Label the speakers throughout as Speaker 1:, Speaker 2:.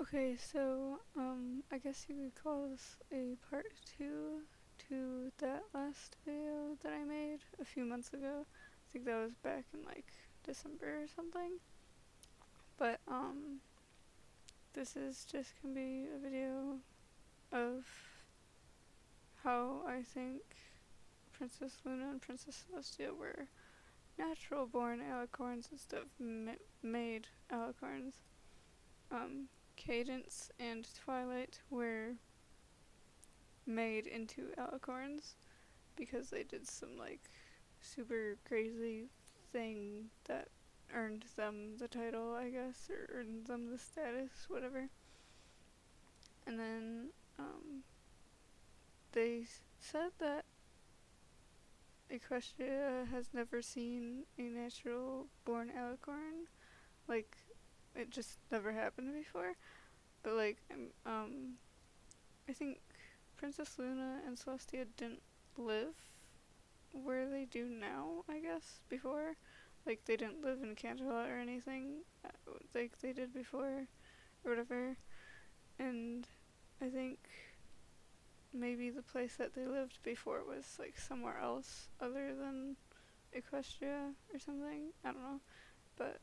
Speaker 1: Okay, so, I guess you could call this a part 2 to that last video that I made a few months ago. I think that was back in like December or something. But, this is just gonna be a video of how I think Princess Luna and Princess Celestia were natural born alicorns instead of made alicorns. Cadence and Twilight were made into alicorns because they did some like super crazy thing that earned them the title, I guess, or earned them the status, whatever. And then they said that Equestria has never seen a natural born alicorn. Like, it just never happened before. But like, I think Princess Luna and Celestia didn't live where they do now, I guess, before. Like, they didn't live in Canterlot or anything, like they did before, or whatever. And I think maybe the place that they lived before was like somewhere else other than Equestria or something. I don't know. But,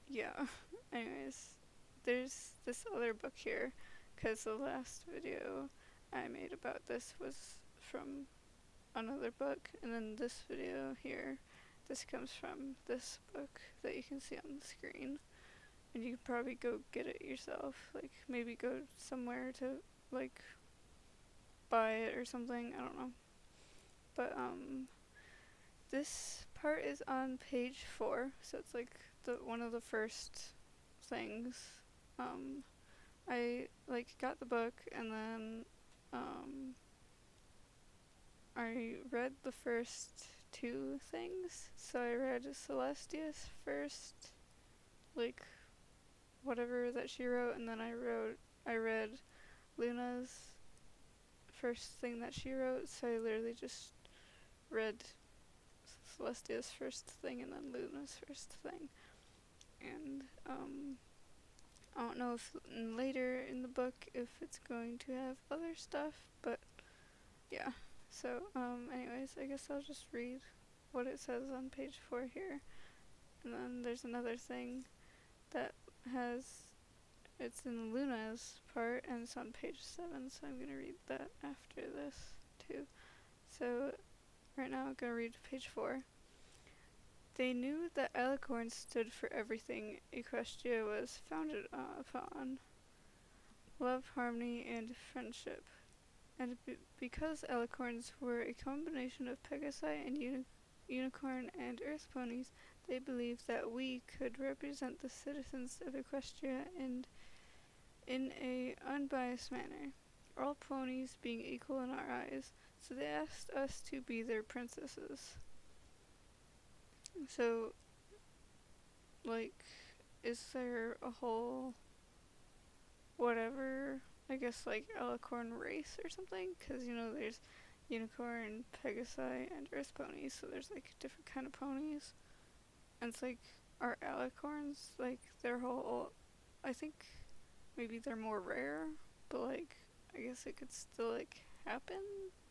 Speaker 1: yeah. Anyways, there's this other book here, because the last video I made about this was from another book, and then this video here, this comes from this book that you can see on the screen. And you can probably go get it yourself. Like, maybe go somewhere to, like, buy it or something. I don't know. But, this part is on page 4. So it's, like, one of the first things. I, like, got the book, and then, I read the first 2 things. So I read Celestia's first, like, whatever that she wrote, and then I read Luna's first thing that she wrote, so I literally just read Celestia's first thing and then Luna's first thing. And I don't know if later in the book if it's going to have other stuff, but yeah. So anyways, I guess I'll just read what it says on page 4 here. And then there's another thing that it's in Luna's part, and it's on page 7, so I'm going to read that after this too. So right now I'm going to read page 4. They knew that Alicorns stood for everything Equestria was founded upon: love, harmony, and friendship. And because Alicorns were a combination of Pegasi and unicorn and earth ponies, they believed that we could represent the citizens of Equestria and in a unbiased manner, all ponies being equal in our eyes, so they asked us to be their princesses. So, like, is there a whole, whatever, I guess, like, Alicorn race or something? Because, you know, there's unicorn, Pegasi, and earth ponies, so there's, like, different kind of ponies. And it's like, are Alicorns, like, their whole, I think maybe they're more rare, but like, I guess it could still like happen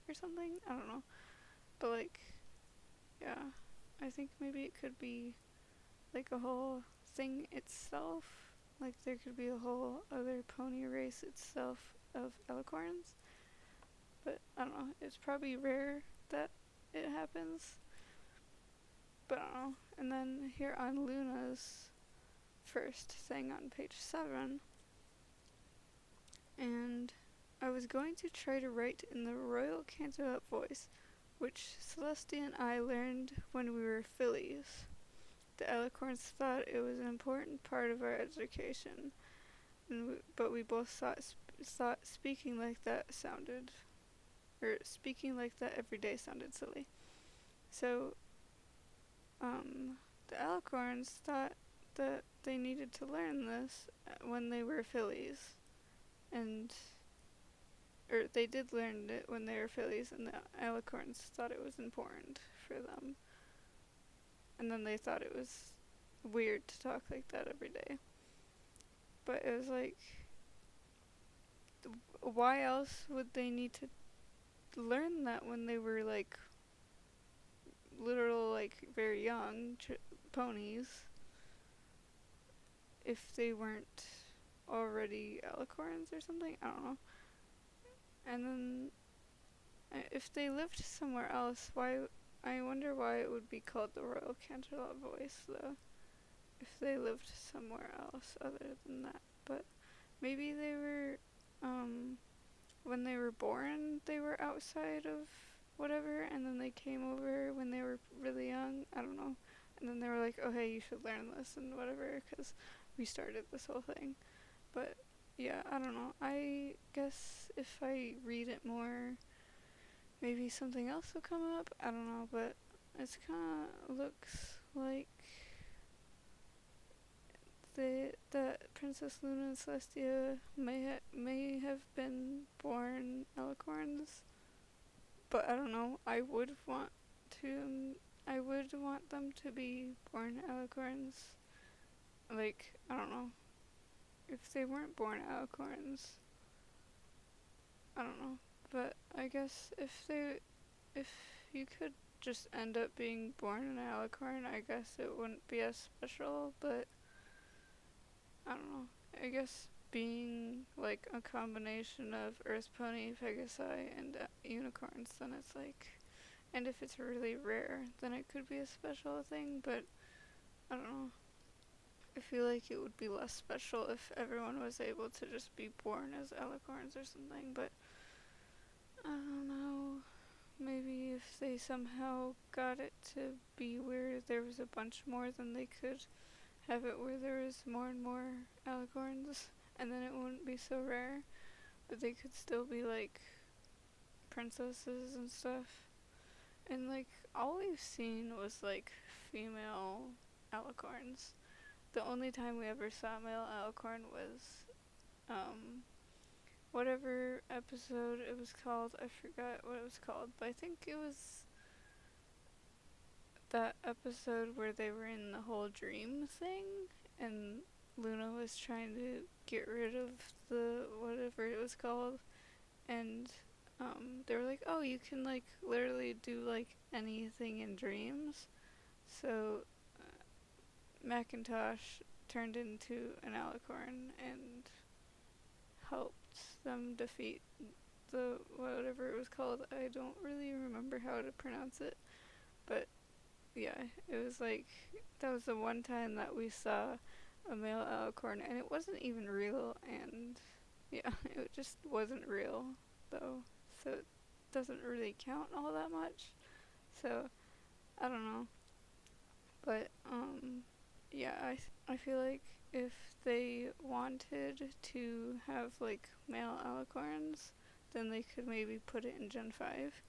Speaker 1: or something. I don't know. But like, yeah, I think maybe it could be like a whole thing itself. Like there could be a whole other pony race itself of Alicorns. But I don't know. It's probably rare that it happens. But I don't know. And then here on Luna's first thing on page 7, and I was going to try to write in the Royal Canterlot voice, which Celestia and I learned when we were fillies. The Alicorns thought it was an important part of our education, but we both thought speaking like that every day sounded silly. So, the Alicorns thought that they needed to learn this when they were fillies, or they did learn it when they were fillies, and the Alicorns thought it was important for them. And then they thought it was weird to talk like that every day. but it was like, why else would they need to learn that when they were like literal, like very young ponies, if they weren't already alicorns or something? I don't know. And then if they lived somewhere else, why? I wonder why it would be called the Royal Canterlot Voice, though, if they lived somewhere else other than that. But maybe they were, when they were born, they were outside of whatever, and then they came over when they were really young. I don't know. And then they were like, oh, hey, you should learn this and whatever, because we started this whole thing. But yeah, I don't know. I guess if I read it more, maybe something else will come up. I don't know, but it's kind of looks like that Princess Luna and Celestia may have been born Alicorns, but I don't know. I would want them to be born Alicorns. Like, I don't know. If they weren't born Alicorns, I don't know. But I guess if you could just end up being born an Alicorn, I guess it wouldn't be as special, but I don't know. I guess being like a combination of Earth Pony, Pegasi, and unicorns, then it's like, and if it's really rare, then it could be a special thing, but I don't know. I feel like it would be less special if everyone was able to just be born as Alicorns or something, but I don't know. Maybe if they somehow got it to be where there was a bunch more, then they could have it where there was more and more Alicorns, and then it wouldn't be so rare, but they could still be like princesses and stuff. And like all we've seen was like female Alicorns. The only time we ever saw male Alicorn was whatever episode it was called. I forgot what it was called, but I think it was that episode where they were in the whole dream thing and Luna was trying to get rid of the whatever it was called, and they were like, oh, you can like literally do like anything in dreams. So Macintosh turned into an Alicorn and helped them defeat the whatever it was called. I don't really remember how to pronounce it, but yeah, it was like that was the one time that we saw a male Alicorn, and it wasn't even real, and yeah, it just wasn't real though, so it doesn't really count all that much. So I don't know, but yeah, I feel like if they wanted to have like male Alicorns, then they could maybe put it in Gen 5.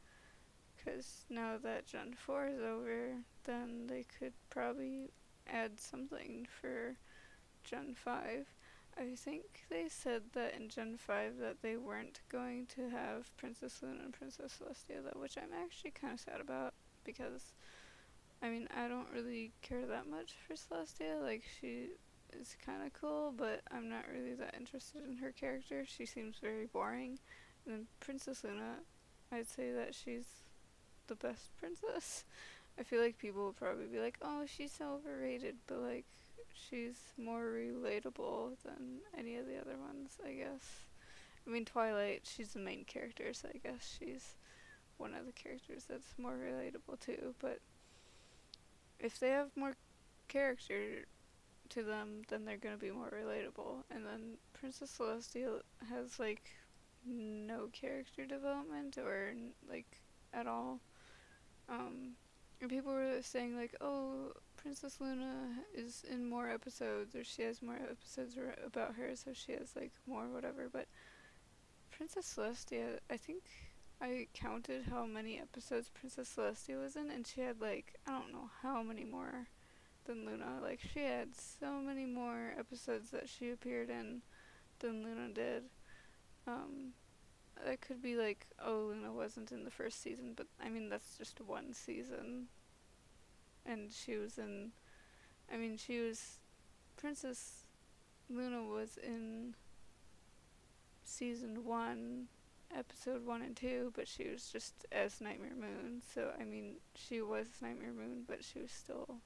Speaker 1: Because now that Gen 4 is over, then they could probably add something for Gen 5. I think they said that in Gen 5 that they weren't going to have Princess Luna and Princess Celestia though, which I'm actually kind of sad about, because I mean, I don't really care that much for Celestia. Like, she is kind of cool, but I'm not really that interested in her character. She seems very boring. And then Princess Luna, I'd say that she's the best princess. I feel like people will probably be like, oh, she's so overrated, but like, she's more relatable than any of the other ones, I guess. I mean, Twilight, she's the main character, so I guess she's one of the characters that's more relatable too, but if they have more character to them, then they're gonna be more relatable. And then Princess Celestia has like no character development or like at all. And people were saying like, oh, Princess Luna is in more episodes, or she has more episodes about her, so she has like more whatever. But Princess Celestia, I think I counted how many episodes Princess Celestia was in, and she had like, I don't know how many more than Luna. Like, she had so many more episodes that she appeared in than Luna did. That could be like, oh, Luna wasn't in the first season, but I mean, that's just one season. And she was in, I mean, she was Princess Luna was in season 1, episode 1 and 2, but she was just as Nightmare Moon. So, I mean, she was Nightmare Moon, but she was still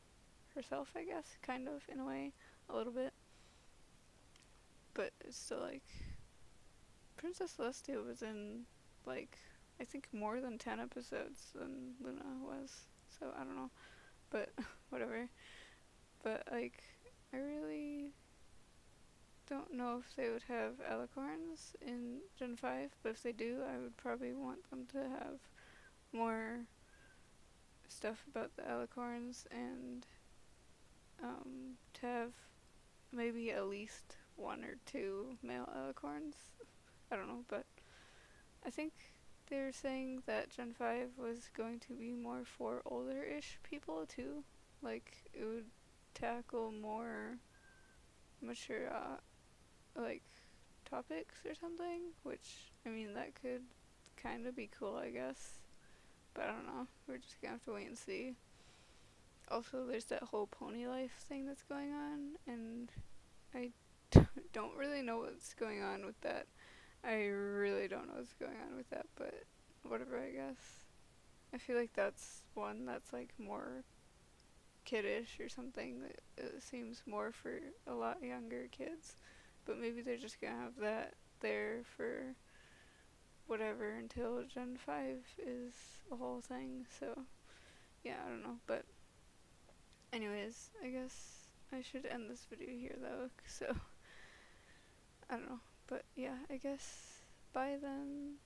Speaker 1: herself, I guess, kind of, in a way, a little bit. But it's still like, Princess Celestia was in, like, I think more than 10 episodes than Luna was. So, I don't know. But, whatever. But, like, I really don't know if they would have Alicorns in Gen 5, but if they do, I would probably want them to have more stuff about the Alicorns and to have maybe at least 1 or 2 male Alicorns. I don't know, but I think they were saying that Gen 5 was going to be more for older-ish people too. Like, it would tackle more mature like topics or something, which, I mean, that could kind of be cool, I guess, but I don't know, we're just gonna have to wait and see. Also, there's that whole pony life thing that's going on, and I don't really know what's going on with that. I really don't know what's going on with that, but whatever, I guess. I feel like that's one that's like more kiddish or something, that it seems more for a lot younger kids. But maybe they're just gonna have that there for whatever until Gen 5 is a whole thing. So, yeah, I don't know. But, anyways, I guess I should end this video here though. So, I don't know. But, yeah, I guess bye then.